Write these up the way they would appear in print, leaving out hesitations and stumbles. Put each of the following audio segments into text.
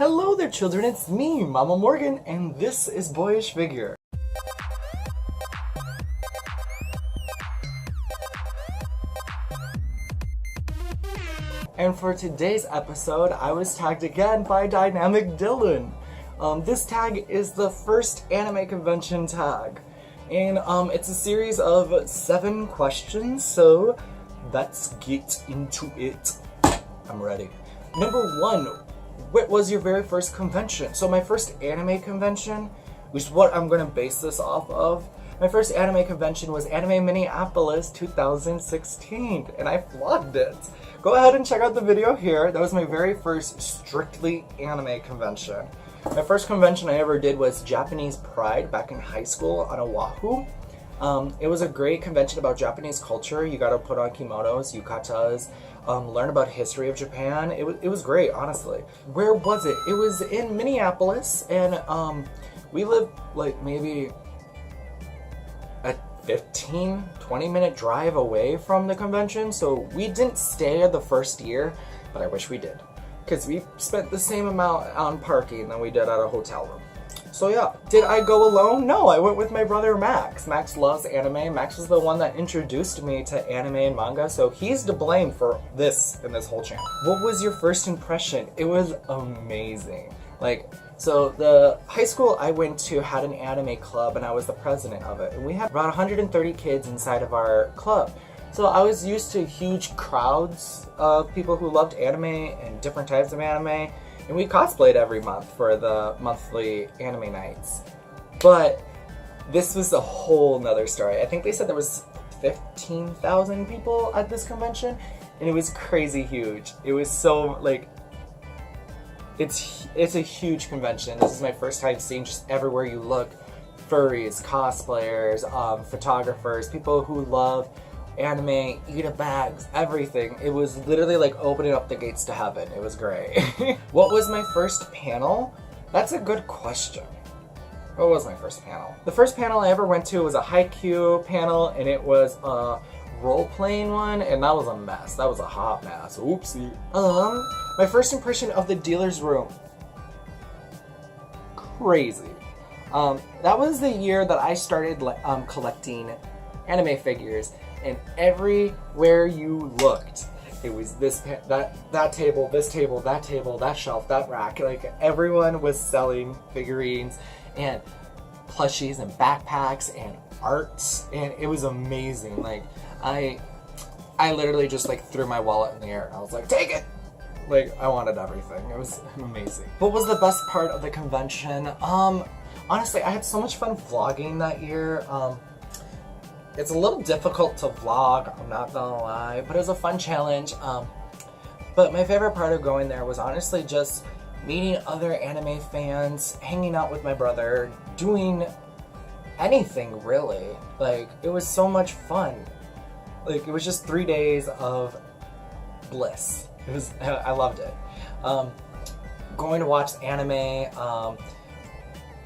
Hello there children, it's me, Mama Morgan, and this is Boyish-Figure. And for today's episode, I was tagged again by Dynamic Dylan. This tag is the first anime convention tag. And it's a series of 7 questions, so let's get into it. I'm ready. Number 1, what was your very first convention? So my first anime convention, which is what I'm going to base this off of. My first anime convention was Anime Minneapolis 2016, and I vlogged it. Go ahead and check out the video here. That was my very first strictly anime convention. My first convention I ever did was Japanese Pride back in high school on Oahu. It was a great convention about Japanese culture. You got to put on kimonos, yukatas, learn about history of Japan. It was great, honestly. Where was it? It was in Minneapolis, and we lived like maybe a 15-20 minute drive away from the convention, so we didn't stay the first year, but I wish we did, because we spent the same amount on parking than we did at a hotel room. So yeah, did I go alone? No, I went with my brother Max. Max loves anime. Max was the one that introduced me to anime and manga, so he's to blame for this and this whole channel. What was your first impression? It was amazing. So the high school I went to had an anime club, and I was the president of it. And we had around 130 kids inside of our club. So I was used to huge crowds of people who loved anime and different types of anime. And we cosplayed every month for the monthly anime nights. But this was a whole nother story. I think they said there was 15,000 people at this convention, and it was crazy huge. It was so, it's a huge convention. This is my first time seeing just everywhere you look, furries, cosplayers, photographers, people who love anime, eat a bags, everything. It was literally like opening up the gates to heaven. It was great. What was my first panel? That's a good question. What was my first panel? The first panel I ever went to was a Haikyuu panel, and it was a role-playing one, and that was a mess. That was a hot mess. Oopsie. My first impression of the dealer's room. Crazy. That was the year that I started collecting anime figures, and everywhere you looked, it was that table, this table, that table, that shelf, that rack. Like, everyone was selling figurines and plushies and backpacks and arts, and it was amazing. Like, I literally just threw my wallet in the air and I was like, take it! Like, I wanted everything. It was amazing. What was the best part of the convention? Honestly, I had so much fun vlogging that year. It's a little difficult to vlog, I'm not gonna lie, but it was a fun challenge. But my favorite part of going there was honestly just meeting other anime fans, hanging out with my brother, doing anything really. It was so much fun. It was just 3 days of bliss. I loved it. Going to watch anime,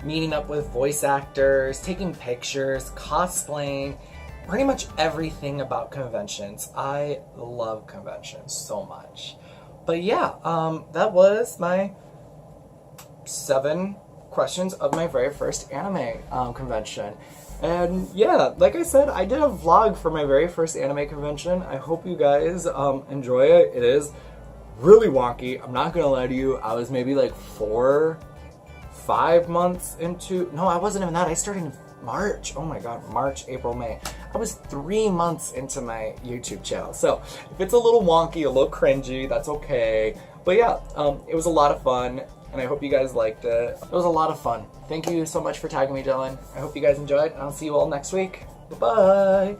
meeting up with voice actors, taking pictures, cosplaying, pretty much everything about conventions. I love conventions so much. But yeah, that was my 7 questions of my very first anime convention. And yeah, like I said, I did a vlog for my very first anime convention. I hope you guys enjoy it. It is really wonky. I'm not gonna lie to you. I was maybe 4-5 months into... No, I wasn't even that. I started in March. Oh my god, March, April, May. I was 3 months into my YouTube channel. So if it's a little wonky, a little cringy, that's okay. But yeah, it was a lot of fun, and I hope you guys liked it. It was a lot of fun. Thank you so much for tagging me, Dylan. I hope you guys enjoyed, and I'll see you all next week. Bye-bye.